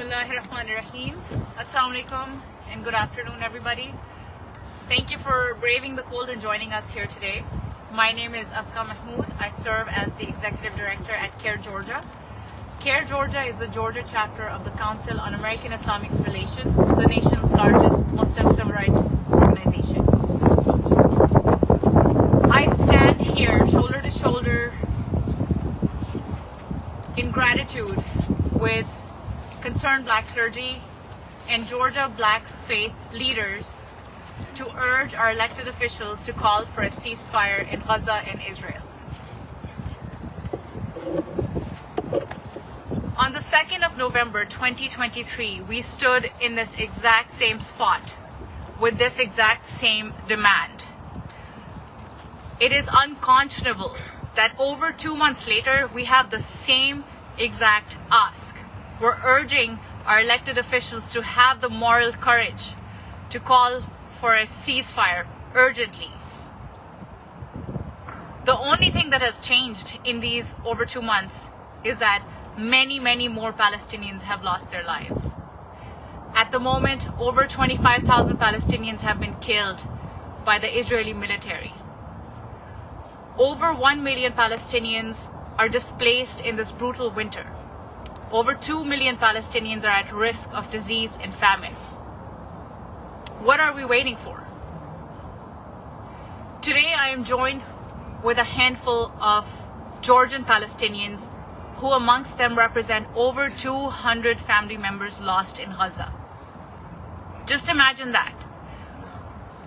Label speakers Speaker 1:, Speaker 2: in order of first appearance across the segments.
Speaker 1: Bismillahirrahmanirrahim. Assalamu alaikum and good afternoon, everybody. Thank you for braving the cold and joining us here today. My name is Aska Mahmood. I serve as the Executive Director at CARE Georgia. CARE Georgia is the Georgia chapter of the Council on American Islamic Relations, the nation's largest Muslim civil rights organization. I stand here shoulder to shoulder in gratitude with concerned Black clergy and Georgia Black faith leaders to urge our elected officials to call for a ceasefire in Gaza and Israel. On the 2nd of November 2023, we stood in this exact same spot with this exact same demand. It is unconscionable that over 2 months later, we have the same exact ask. We're urging our elected officials to have the moral courage to call for a ceasefire urgently. The only thing that has changed in these over 2 months is that many more Palestinians have lost their lives. At the moment, over 25,000 Palestinians have been killed by the Israeli military. Over 1 million Palestinians are displaced in this brutal winter. Over 2 million Palestinians are at risk of disease and famine. What are we waiting for? Today I am joined with a handful of Georgian Palestinians who amongst them represent over 200 family members lost in Gaza. Just imagine that.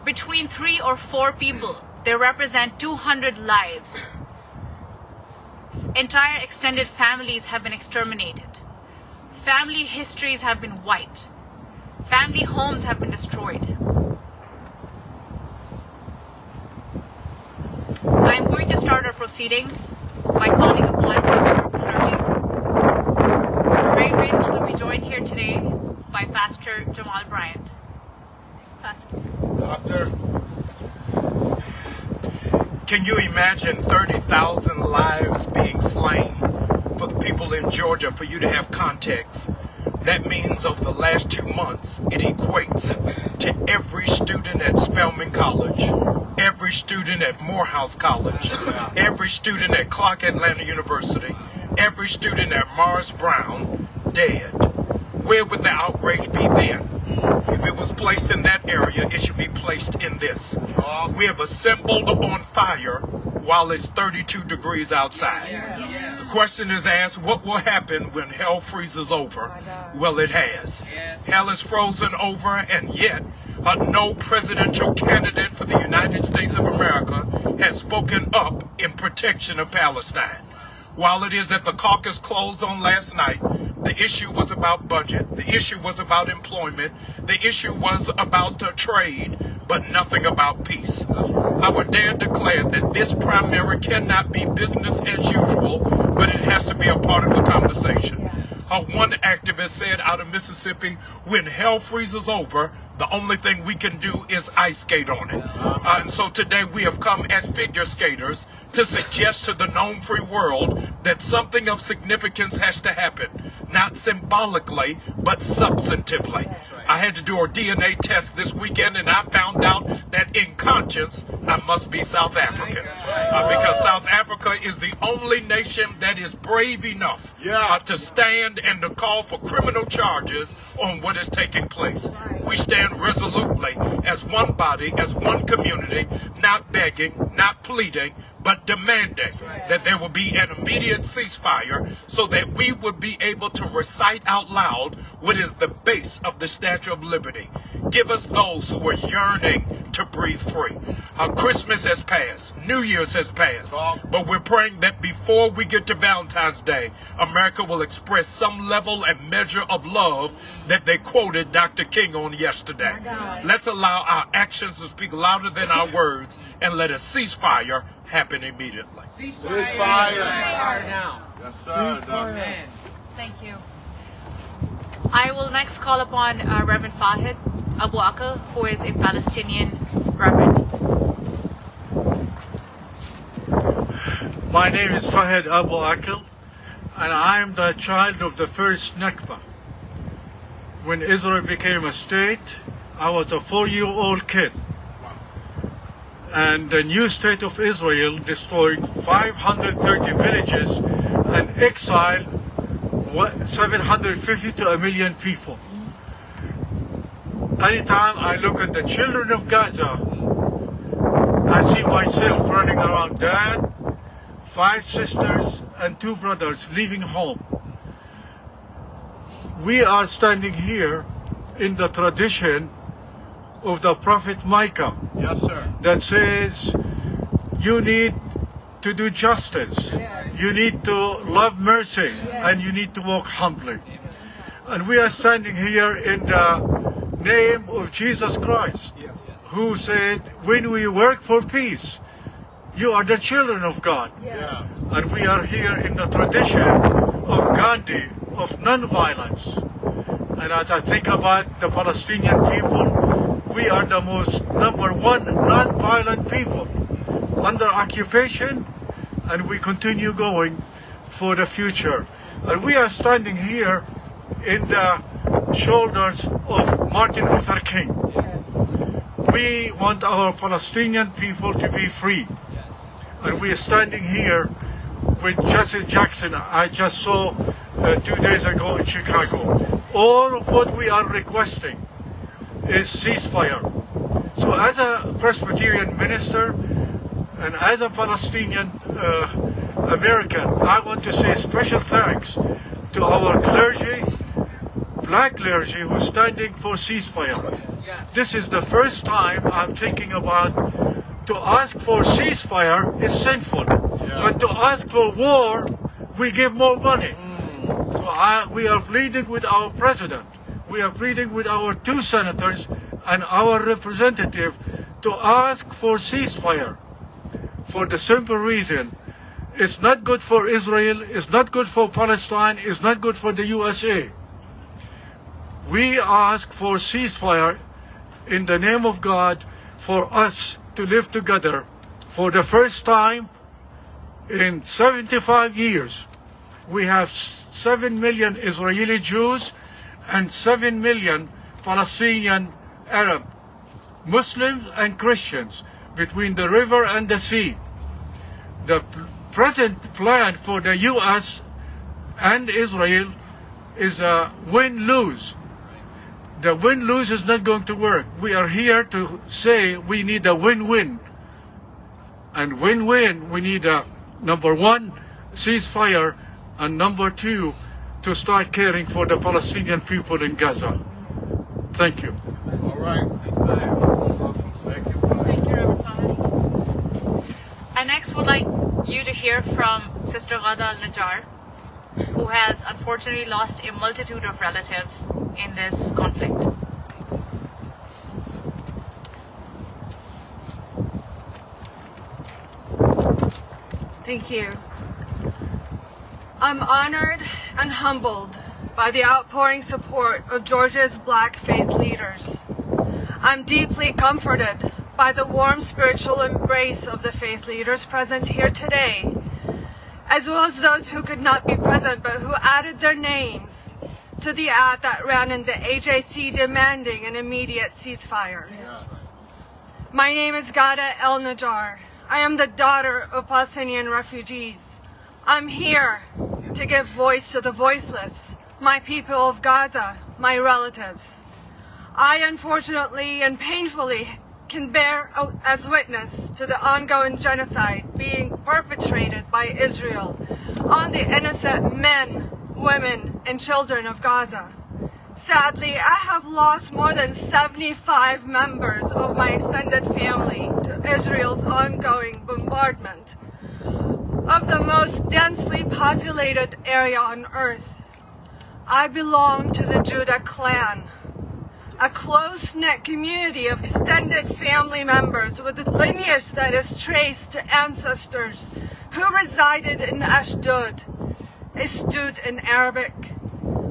Speaker 1: Between 3 or 4 people, they represent 200 lives. Entire extended families have been exterminated. Family histories have been wiped. Family homes have been destroyed. I'm going to start our proceedings by calling upon our clergy. We're very grateful to be joined here today by Pastor Jamal Bryant.
Speaker 2: Doctor, can you imagine 30,000 lives being slain? For the people in Georgia, for you to have context, that means over the last 2 months, it equates to every student at Spelman College, every student at Morehouse College, every student at Clark Atlanta University, every student at Morris Brown dead. Where would the outrage be then? If it was placed in that area, it should be placed in this. We have assembled on fire while it's 32 degrees outside. The question is asked, what will happen when hell freezes over? Well, it has. Hell is frozen over, and yet no presidential candidate for the United States of America has spoken up in protection of Palestine. While it is that the caucus closed on last night, the issue was about budget, the issue was about employment, the issue was about trade, but nothing about peace. I would dare declare that this primary cannot be business as usual, but it has to be a part of the conversation. One activist said out of Mississippi, when hell freezes over, the only thing we can do is ice skate on it. And so today we have come as figure skaters to suggest to the known free world that something of significance has to happen, not symbolically, but substantively. I had to do a DNA test this weekend, and I found out that in conscience, I must be South African. Because South Africa is the only nation that is brave enough to stand and to call for criminal charges on what is taking place. We stand resolutely as one body, as one community, not begging, not pleading, but demanding that there will be an immediate ceasefire so that we would be able to recite out loud what is the base of the Statue of Liberty. Give us those who are yearning to breathe free. Christmas has passed. New Year's has passed. But we're praying that before we get to Valentine's Day, America will express some level and measure of love that they quoted Dr. King on yesterday. Let's allow our actions to speak louder than our words, and let a ceasefire happen immediately.
Speaker 3: Ceasefire now.
Speaker 2: Yes, sir.
Speaker 1: Amen. Thank you. I will next call upon Reverend Fahid Abu Akil, who is a Palestinian reverend.
Speaker 3: My name is Fahid Abu Akil, and I am the child of the first Nakba.
Speaker 4: when Israel became a state, I was a 4-year-old kid. And the new state of Israel destroyed 530 villages and exiled 750 to 1 million people. Anytime I look at the children of Gaza, I see myself running around. Dad, 5 sisters, and 2 brothers leaving home. We are standing here in the tradition of the prophet Micah.
Speaker 3: Yes, sir.
Speaker 4: That says you need to do justice, you need to love mercy, and you need to walk humbly. And we are standing here in the name of Jesus Christ, who said, when we work for peace, you are the children of God.
Speaker 3: Yeah.
Speaker 4: And we are here in the tradition of Gandhi, of non-violence. And as I think about the Palestinian people, we are the most #1 non-violent people under occupation, and we continue going for the future. And we are standing here in the shoulders of Martin Luther King. We want our Palestinian people to be free. And we are standing here with Jesse Jackson. I just saw 2 days ago in Chicago. All of what we are requesting is ceasefire. So as a Presbyterian minister and as a Palestinian American, I want to say special thanks to our clergy, black clergy, who's standing for ceasefire. This is the first time I'm thinking about to ask for ceasefire is sinful, but to ask for war, we give more money. So we are pleading with our president, we are pleading with our 2 senators and our representative to ask for ceasefire, for the simple reason it's not good for Israel, it's not good for Palestine, it's not good for the USA. We ask for ceasefire in the name of God for us to live together. For the first time in 75 years, we have 7 million Israeli Jews and 7 million Palestinian Arab, Muslims and Christians between the river and the sea. The present plan for the US and Israel is a win-lose. The win-lose is not going to work. We are here to say we need a win-win. And win-win, we need a #1, ceasefire, and #2, to start caring for the Palestinian people in Gaza. Thank you.
Speaker 3: All right. Awesome. Thank you.
Speaker 1: Thank you, Reverend Father. I next would like you to hear from Sister Ghada al-Najjar, who has unfortunately lost a multitude of relatives in this conflict.
Speaker 5: Thank you. I'm honored and humbled by the outpouring support of Georgia's Black faith leaders. I'm deeply comforted by the warm spiritual embrace of the faith leaders present here today, as well as those who could not be present but who added their names to the ad that ran in the AJC demanding an immediate ceasefire. My name is Ghada al-Najjar. I am the daughter of Palestinian refugees. I'm here to give voice to the voiceless, my people of Gaza, my relatives. I unfortunately and painfully can bear as witness to the ongoing genocide being perpetrated by Israel on the innocent men, women, and children of Gaza. Sadly, I have lost more than 75 members of my extended family to Israel's ongoing bombardment of the most densely populated area on earth. I belong to the Judah clan, a close-knit community of extended family members with a lineage that is traced to ancestors who resided in Ashdod, Ashdod in Arabic,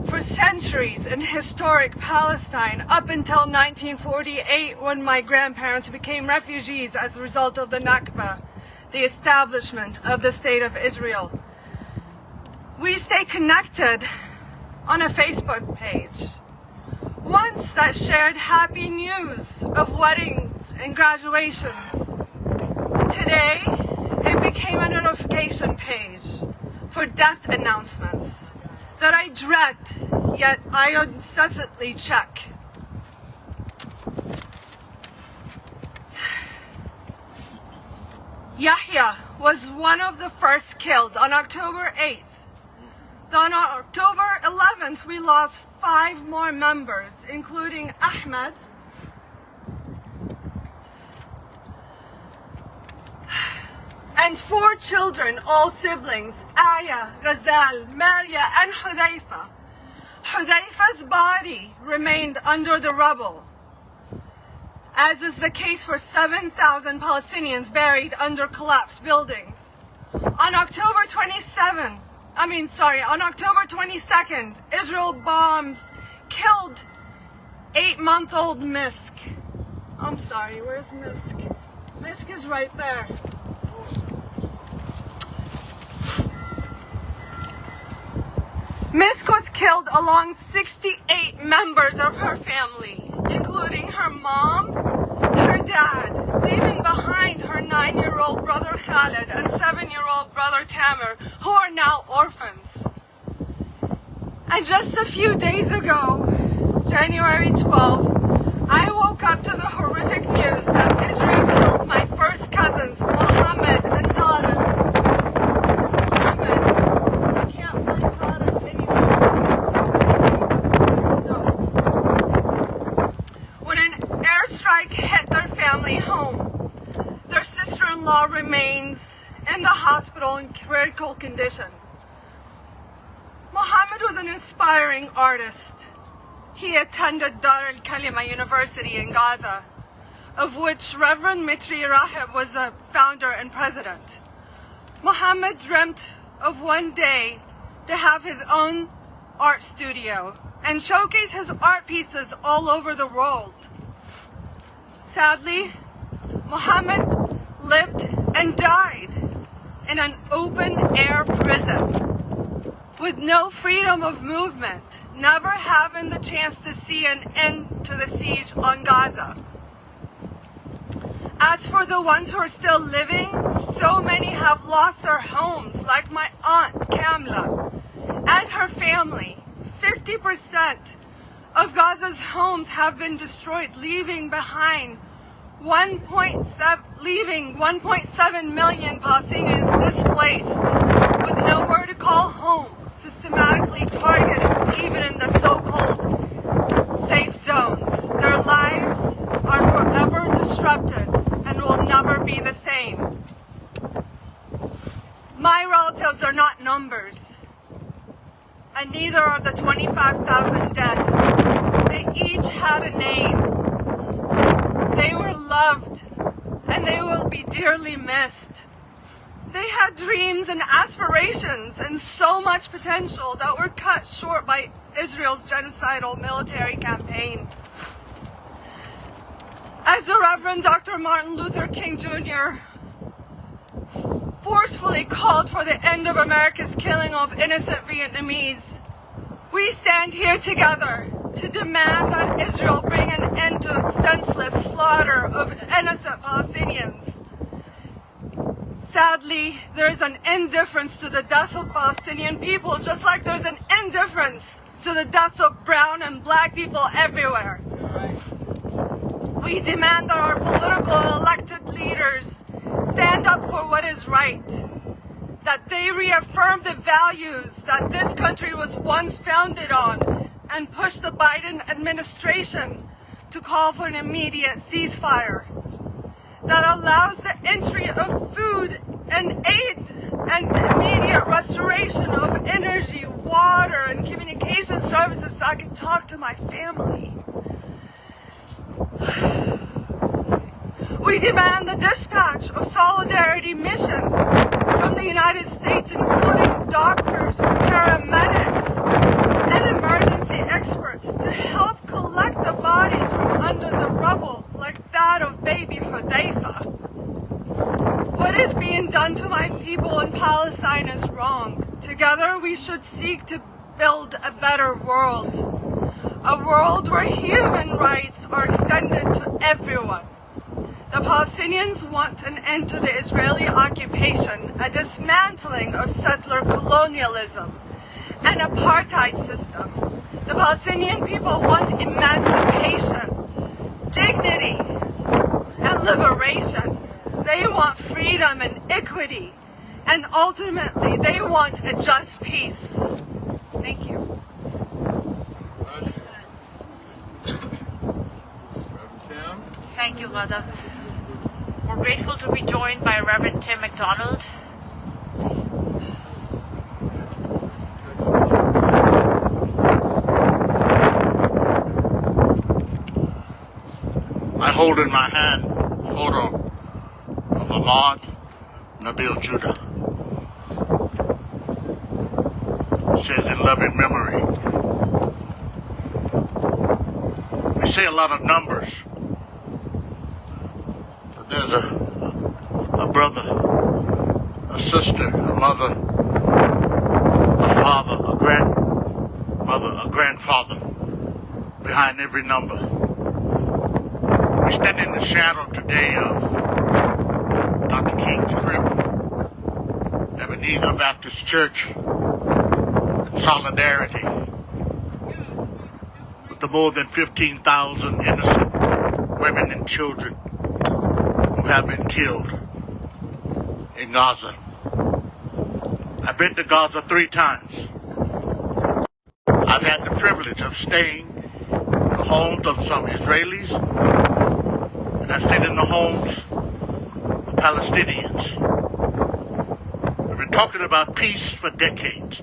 Speaker 5: for centuries in historic Palestine up until 1948, when my grandparents became refugees as a result of the Nakba, the establishment of the State of Israel. We stay connected on a Facebook page. streets that shared happy news of weddings and graduations. Today, it became a notification page for death announcements that I dread, yet I incessantly check. Yahya was one of the first killed on October 8th. On October 11th, we lost 5 more members, including Ahmed, and 4 children, all siblings, Aya, Ghazal, Maria, and Hudayfa. Hudayfa's body remained under the rubble, as is the case for 7,000 Palestinians buried under collapsed buildings. On October 22nd, Israel bombs killed 8-month-old Misk. I'm sorry, where's Misk? Misk is right there. Misk was killed along 68 members of her family, including her mom, her dad, leaving behind her 9-year-old brother Khaled and 7-year-old brother Tamer, who are now orphans. And just a few days ago, January 12th, I woke up to the horrific news that Israel killed my first cousins, Mohammed and Tariq. I can't find Tariq anywhere. No. When an airstrike hit their family home, their sister-in-law remains in the hospital in critical condition. Mohammed was an inspiring artist. He attended Dar al-Kalima University in Gaza, of which Reverend Mitri Rahib was a founder and president. Mohammed dreamt of one day to have his own art studio and showcase his art pieces all over the world. Sadly, Mohammed lived and died in an open-air prison with no freedom of movement, never having the chance to see an end to the siege on Gaza. As for the ones who are still living, so many have lost their homes, like my aunt Kamla and her family. 50% of Gaza's homes have been destroyed, leaving behind 1.7 million Palestinians displaced with nowhere to call home, systematically targeted even in the so-called safe zones. Their lives are forever disrupted and will never be the same. My relatives are not numbers, and neither are the 25,000 dead. They each had a name. They were loved, and they will be dearly missed. They had dreams and aspirations and so much potential that were cut short by Israel's genocidal military campaign. As the Reverend Dr. Martin Luther King Jr. forcefully called for the end of America's killing of innocent Vietnamese, we stand here together to demand that Israel bring an end to its senseless slaughter of innocent Palestinians. Sadly, there is an indifference to the deaths of Palestinian people, just like there's an indifference to the deaths of brown and black people everywhere. We demand that our political and elected leaders stand up for what is right, that they reaffirm the values that this country was once founded on, and push the Biden administration to call for an immediate ceasefire that allows the entry of food and aid and immediate restoration of energy, water, and communication services so I can talk to my family. We demand the dispatch of solidarity missions from the United States, including doctors, paramedics, and emergency experts to help collect the bodies from under the rubble, like that of baby Hudayfa. What is being done to my people in Palestine is wrong. Together we should seek to build a better world, a world where human rights are extended to everyone. The Palestinians want an end to the Israeli occupation, a dismantling of settler colonialism, an apartheid system. The Palestinian people want emancipation, dignity, and liberation. They want freedom and equity, and ultimately they want a just peace. Thank you.
Speaker 1: Thank you, Ghada. We're grateful to be joined by Reverend Tim McDonald.
Speaker 4: I hold in my hand a photo of Ahmad Nabil Judah. It says in loving memory. We say a lot of numbers. But there's a brother, a sister, a mother, a father, a grandmother, a grandfather behind every number. We stand in the shadow today of Dr. King's crib, Ebenezer Baptist Church, in solidarity with the more than 15,000 innocent women and children who have been killed in Gaza. I've been to Gaza 3 times. I've had the privilege of staying in the homes of some Israelis, and I've stayed in the homes of Palestinians. We've been talking about peace for decades.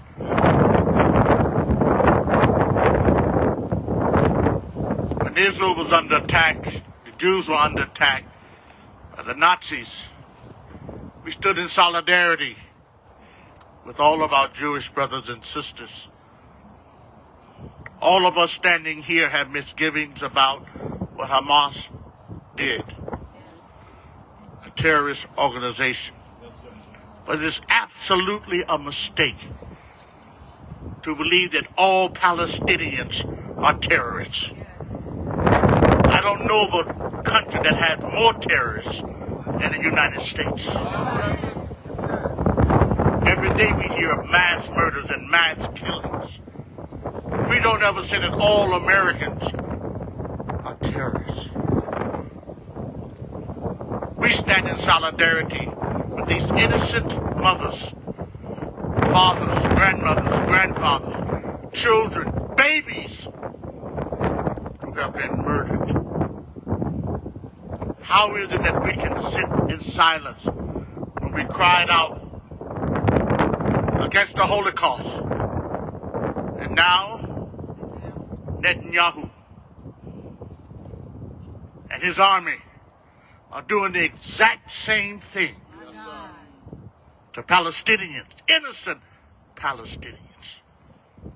Speaker 4: When Israel was under attack, the Jews were under attack by the Nazis, we stood in solidarity with all of our Jewish brothers and sisters. All of us standing here have misgivings about what Hamas did, a terrorist organization. But it is absolutely a mistake to believe that all Palestinians are terrorists. I don't know of a country that has more terrorists than the United States. Every day we hear of mass murders and mass killings. We don't ever say that all Americans are terrorists. We stand in solidarity with these innocent mothers, fathers, grandmothers, grandfathers, children, babies who have been murdered. How is it that we can sit in silence when we cried out against the Holocaust? And now, Netanyahu and his army are doing the exact same thing to Palestinians, innocent Palestinians,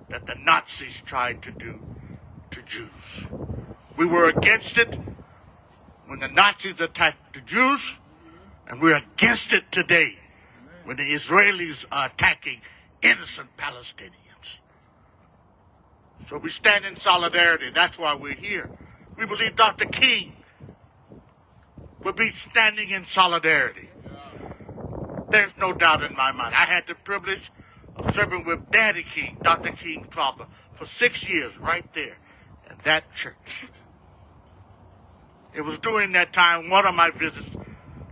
Speaker 4: that the Nazis tried to do to Jews. We were against it when the Nazis attacked the Jews, and we're against it today when the Israelis are attacking innocent Palestinians. So we stand in solidarity. That's why we're here. We believe Dr. King will be standing in solidarity. There's no doubt in my mind. I had the privilege of serving with Daddy King, Dr. King's father, for 6 years right there in that church. It was during that time one of my visits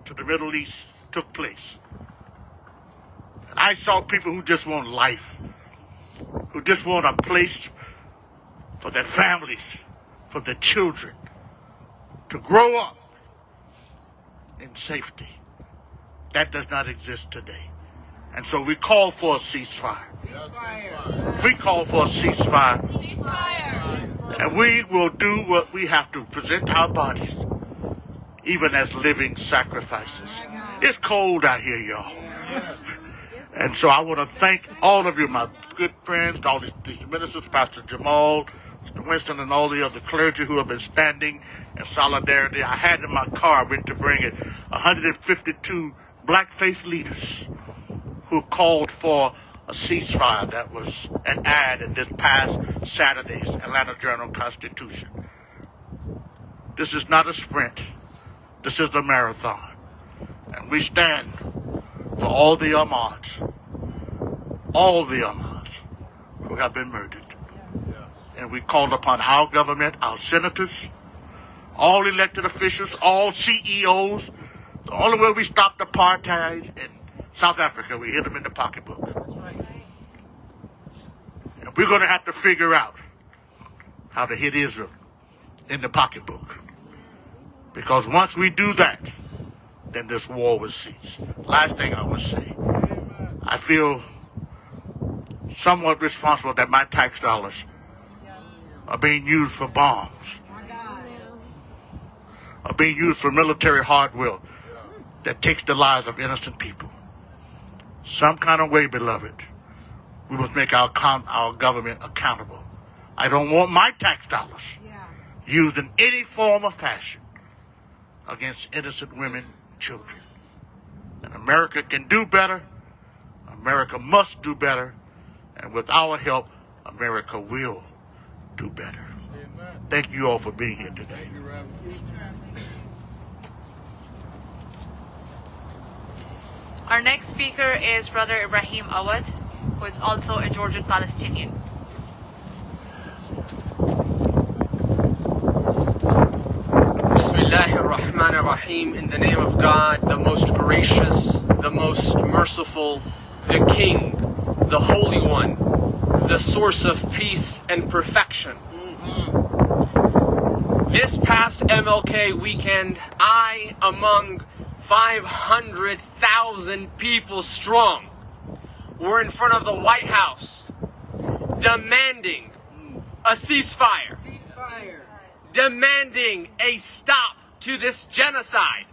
Speaker 4: to the Middle East took place. And I saw people who just want life, who just want a place for their families, for their children, to grow up in safety. That does not exist today. And so we call for a ceasefire. We call for a ceasefire. And we will do what we have to, present our bodies, even as living sacrifices. It's cold out here, y'all. And so I want to thank all of you, my good friends, all these ministers, Pastor Jamal, Mr. Winston, and all the other clergy who have been standing in solidarity. I had in my car, I went to bring it, 152 black faith leaders who called for a ceasefire that was an ad in this past Saturday's Atlanta Journal-Constitution. This is not a sprint. This is a marathon. And we stand for all the Ahmauds who have been murdered. And we call upon our government, our senators, all elected officials, all CEOs. The only way we stopped apartheid in South Africa, we hit them in the pocketbook. And we're going to have to figure out how to hit Israel in the pocketbook. Because once we do that, then this war will cease. Last thing I would say, I feel somewhat responsible that my tax dollars are being used for bombs, are being used for military hardware that takes the lives of innocent people. Some kind of way, beloved, we must make our government accountable. I don't want my tax dollars used in any form or fashion against innocent women and children. And America can do better. America must do better. And with our help, America will do better.
Speaker 3: Amen.
Speaker 4: Thank you all for being here today.
Speaker 3: Thank you, Reverend.
Speaker 1: Our next speaker is Brother Ibrahim Awad, who is also a Georgian Palestinian.
Speaker 6: Bismillahir Rahmanir Rahim. In the name of God, the most gracious, the most merciful, the King, the Holy One, the source of peace and perfection. This past MLK weekend, I, among 500,000 people strong, were in front of the White House demanding a ceasefire, demanding a stop to this genocide.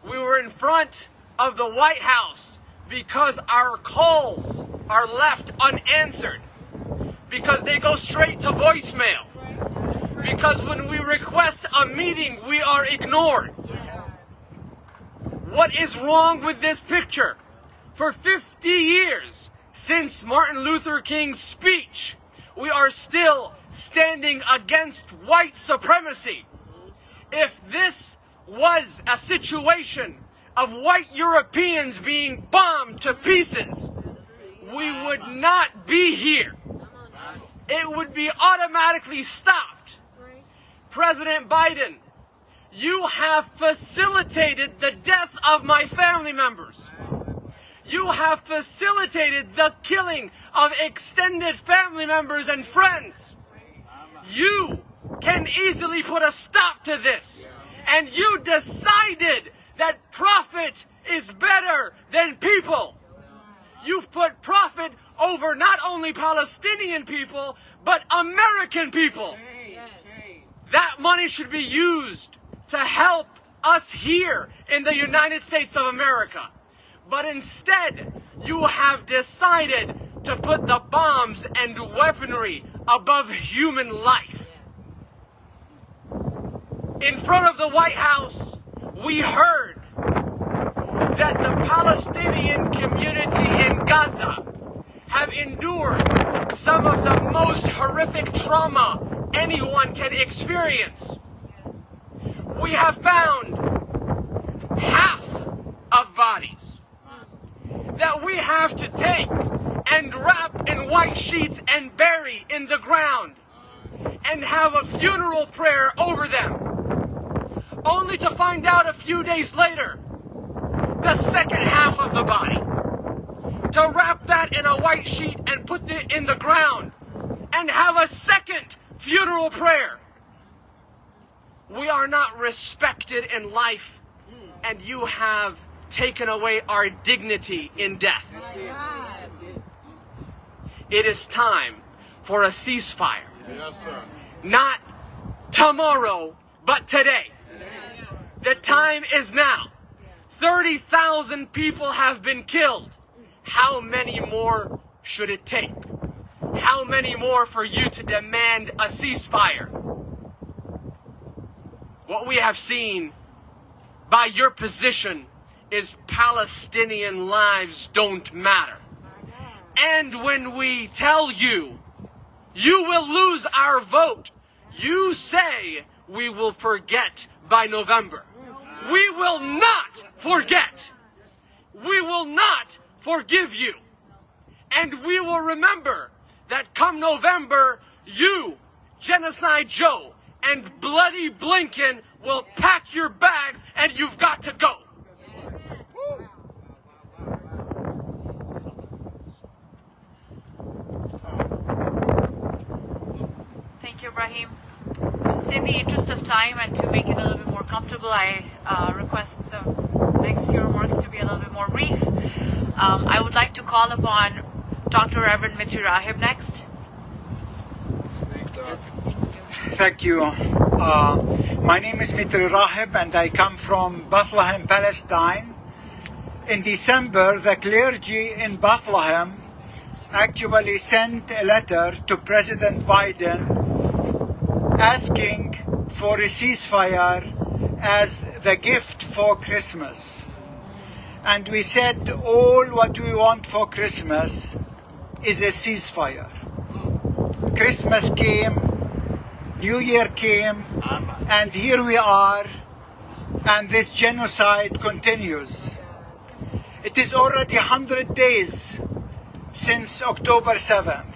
Speaker 6: We were in front of the White House because our calls are left unanswered, because they go straight to voicemail, because when we request a meeting, we are ignored. What is wrong with this picture? For 50 years since Martin Luther King's speech, we are still standing against white supremacy. If this was a situation of white Europeans being bombed to pieces, we would not be here. It would be automatically stopped. President Biden, you have facilitated the death of my family members. You have facilitated the killing of extended family members and friends. You can easily put a stop to this. And you decided that profit is better than people. You've put profit over not only Palestinian people, but American people. That money should be used to help us here in the United States of America. But instead, you have decided to put the bombs and weaponry above human life. In front of the White House, we heard that the Palestinian community in Gaza have endured some of the most horrific trauma anyone can experience. We have found half of bodies that we have to take and wrap in white sheets and bury in the ground and have a funeral prayer over them, only to find out a few days later the second half of the body, to wrap that in a white sheet and put it in the ground and have a second funeral prayer. We are not respected in life, and you have taken away our dignity in death. It is time for a ceasefire.
Speaker 3: Yes, sir.
Speaker 6: Not tomorrow, but today. The time is now. 30,000 people have been killed. How many more should it take? How many more for you to demand a ceasefire? What we have seen by your position is Palestinian lives don't matter. And when we tell you, you will lose our vote, you say we will forget by November. We will not forget. We will not forgive you. And we will remember that come November, you, Genocide Joe, and Bloody Blinken will pack your bags and you've got to go.
Speaker 1: Thank you, Ibrahim. Just in the interest of time and to make it a little bit more comfortable, I request the next few remarks to be a little bit more brief. I would like to call upon Dr. Reverend Mitri Rahib next.
Speaker 7: Thank you. My name is Mitri Rahib and I come from Bethlehem, Palestine. In December, the clergy in Bethlehem actually sent a letter to President Biden asking for a ceasefire as the gift for Christmas. And we said all what we want for Christmas is a ceasefire. Christmas came, New Year came, and here we are, and this genocide continues. It is already 100 days since October 7th.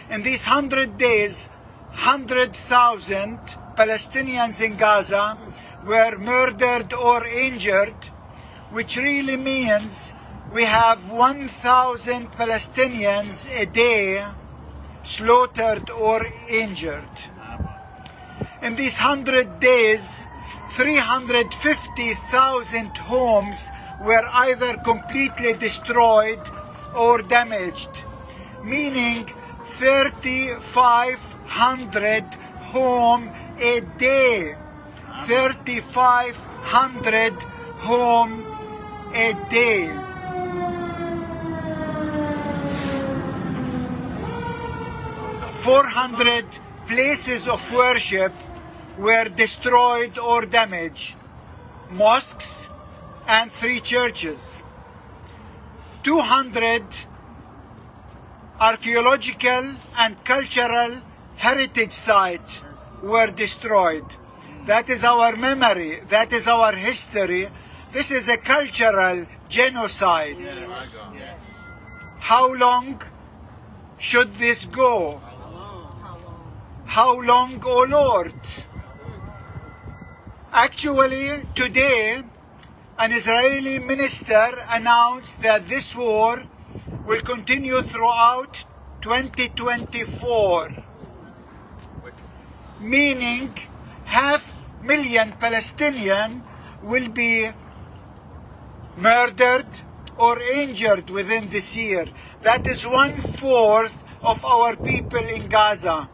Speaker 7: In these 100 days, 100,000 Palestinians in Gaza were murdered or injured, which really means we have 1,000 Palestinians a day slaughtered or injured. In these 100 days, 350,000 homes were either completely destroyed or damaged, meaning 3,500 homes a day. 3,500 homes a day. $400 places of worship were destroyed or damaged, mosques and 3 churches. 200 archaeological and cultural heritage sites were destroyed. That is our memory, that is our history. This is a cultural genocide. How long should this go? How long, O Lord? Actually, today, an Israeli minister announced that this war will continue throughout 2024, meaning 500,000 Palestinians will be murdered or injured within this year. That is 1/4 of our people in Gaza.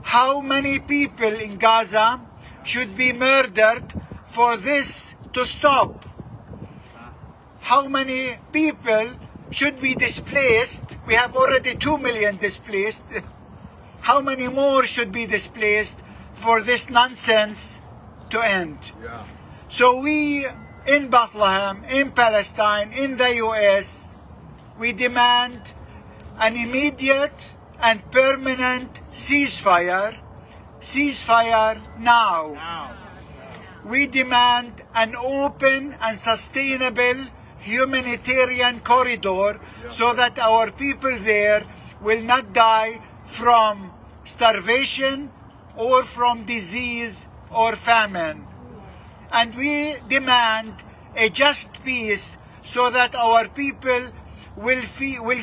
Speaker 7: How many people in Gaza should be murdered for this to stop? How many people should be displaced? We have already 2 million displaced. How many more should be displaced for this nonsense to end? So we in Bethlehem, in Palestine, in the US, we demand an immediate and permanent ceasefire. Ceasefire now. We demand an open and sustainable humanitarian corridor so that our people there will not die from starvation or from disease or famine. And we demand a just peace so that our people will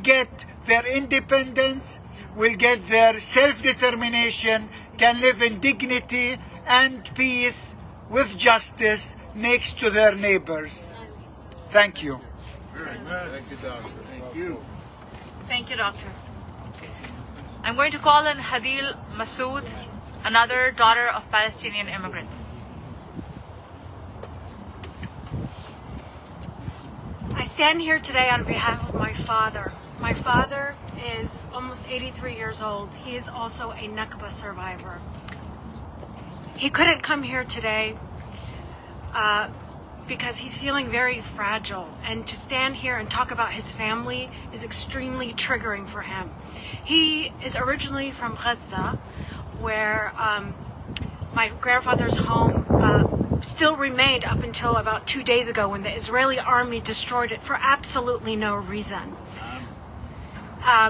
Speaker 7: get their independence, will get their self-determination, can live in dignity and peace with justice next to their neighbors. Thank you.
Speaker 3: Very good. Thank you, Doctor. Thank you.
Speaker 1: Thank you, Doctor. I'm going to call in Hadil Masood, another daughter of Palestinian immigrants.
Speaker 8: I stand here today on behalf of my father. My father is almost 83 years old. He is also a Nakba survivor. He couldn't come here today because he's feeling very fragile, and to stand here and talk about his family is extremely triggering for him. He is originally from Gaza, where my grandfather's home still remained up until about 2 days ago, when the Israeli army destroyed it for absolutely no reason.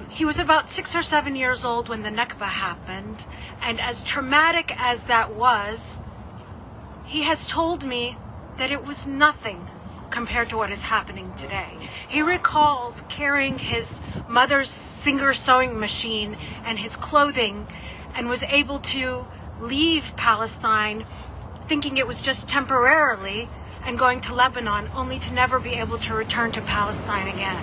Speaker 8: He was about 6 or 7 years old when the Nakba happened, and as traumatic as that was, he has told me that it was nothing compared to what is happening today. He recalls carrying his mother's Singer sewing machine and his clothing, and was able to leave Palestine thinking it was just temporarily and going to Lebanon, only to never be able to return to Palestine again.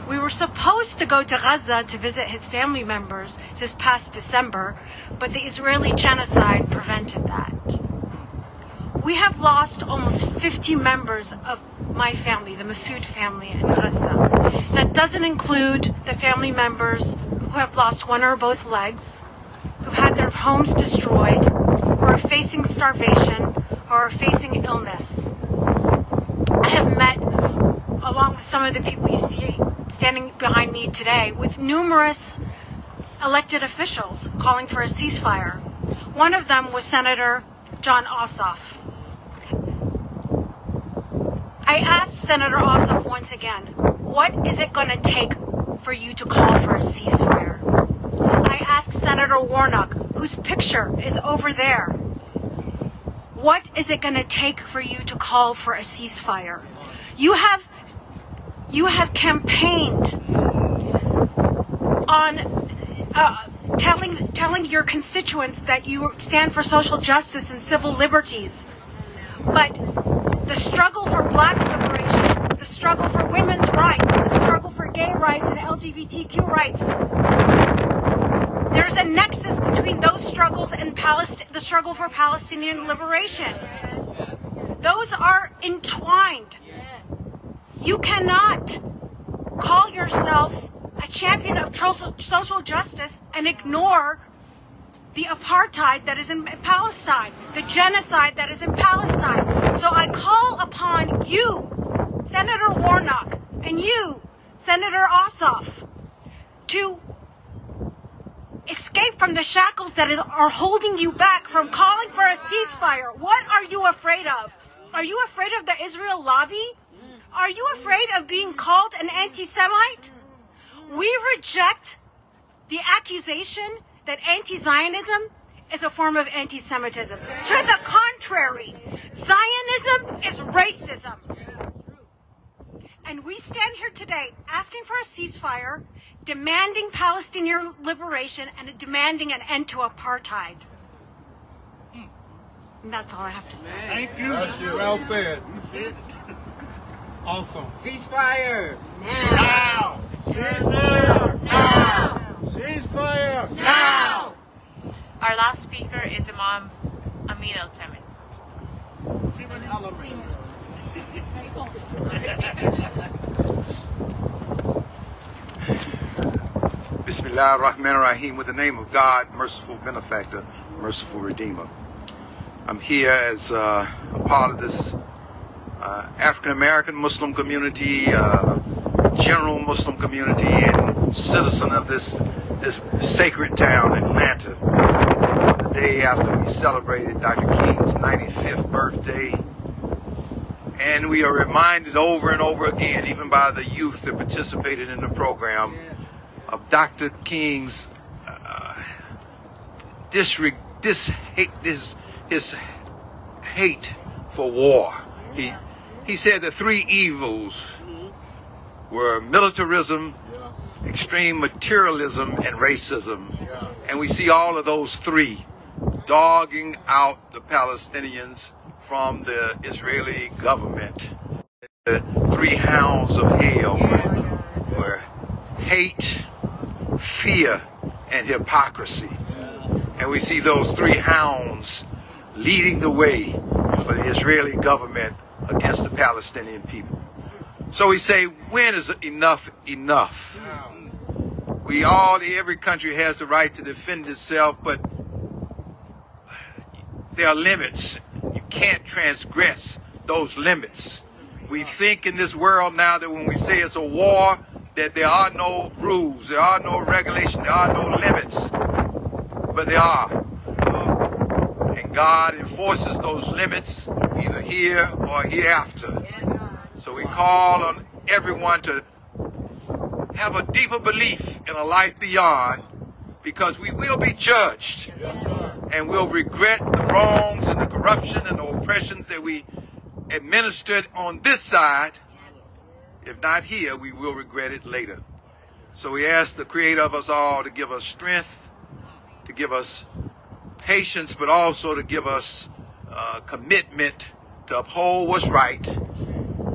Speaker 8: We were supposed to go to Gaza to visit his family members this past December, but the Israeli genocide prevented that. We have lost almost 50 members of my family, the Masood family in Gaza. That doesn't include the family members who have lost one or both legs, who've had their homes destroyed, who are facing starvation, or are facing illness. I have met, along with some of the people you see standing behind me today, with numerous elected officials calling for a ceasefire. One of them was Senator John Ossoff. I asked Senator Ossoff once again, what is it going to take for you to call for a ceasefire? I asked Senator Warnock, whose picture is over there, what is it going to take for you to call for a ceasefire? You have campaigned on telling your constituents that you stand for social justice and civil liberties, but the struggle for black liberation, the struggle for women's rights, the struggle for gay rights and LGBTQ rights, there's a nexus between those struggles and the struggle for Palestinian liberation. Those are entwined. You cannot call yourself a champion of social justice and ignore the apartheid that is in Palestine, the genocide that is in Palestine. So I call upon you, Senator Warnock, and you, Senator Ossoff, to escape from the shackles that are holding you back from calling for a ceasefire. What are you afraid of? Are you afraid of the Israel lobby? Are you afraid of being called an anti-Semite? We reject the accusation that anti-Zionism is a form of anti-Semitism. To the contrary, Zionism is racism. And we stand here today asking for a ceasefire, demanding Palestinian liberation, and demanding an end to apartheid. And that's all I have to say.
Speaker 3: Thank you.
Speaker 2: Well said. Awesome.
Speaker 9: Ceasefire!
Speaker 3: Now!
Speaker 9: Ceasefire! Now!
Speaker 3: Ceasefire!
Speaker 9: Now!
Speaker 1: Our last speaker is Imam Amin al-Femin.
Speaker 10: Bismillah ar-Rahman ar-Rahim, with the name of God, merciful benefactor, merciful redeemer. I'm here as a part of this African-American Muslim community, general Muslim community, and citizen of this sacred town, Atlanta. The day after we celebrated Dr. King's 95th birthday, and we are reminded over and over again, even by the youth that participated in the program, of Dr. King's his hate for war. He said the three evils were militarism, extreme materialism, and racism. And we see all of those three dogging out the Palestinians from the Israeli government. The three hounds of hell were hate, fear, and hypocrisy. And we see those three hounds leading the way for the Israeli government against the Palestinian people. So we say, when is enough enough? Every country has the right to defend itself, but there are limits. You can't transgress those limits. We think in this world now that when we say it's a war, that there are no rules, there are no regulations, there are no limits. But there are. And God enforces those limits either here or hereafter. So we call on everyone to have a deeper belief in a life beyond, because we will be judged and we'll regret the wrongs and the corruption and the oppressions that we administered on this side. If not here, we will regret it later. So we ask the Creator of us all to give us strength, to give us patience, but also to give us commitment to uphold what's right.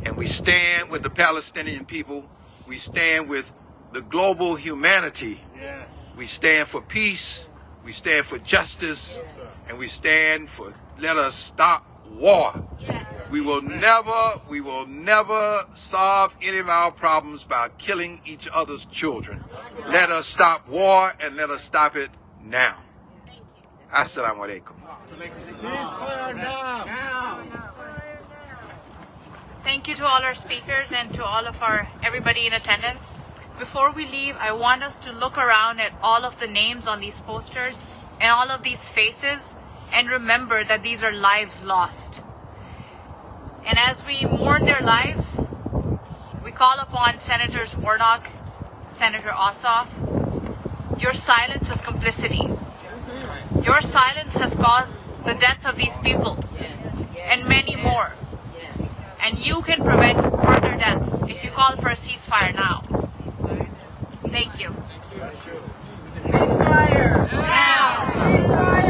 Speaker 10: And we stand with the Palestinian people. We stand with the global humanity. We stand for peace. We stand for justice. And we stand for let us stop war. We will never solve any of our problems by killing each other's children. Let us stop war, and let us stop it now. Assalamu alaikum.
Speaker 3: Ceasefire now.
Speaker 1: Thank you to all our speakers and to all of everybody in attendance. Before we leave, I want us to look around at all of the names on these posters and all of these faces and remember that these are lives lost. And as we mourn their lives, we call upon Senators Warnock, Senator Ossoff. Your silence is complicity. Your silence has caused the deaths of these people and many more. And you can prevent further deaths if you call for a ceasefire now. Thank you.
Speaker 9: Ceasefire now.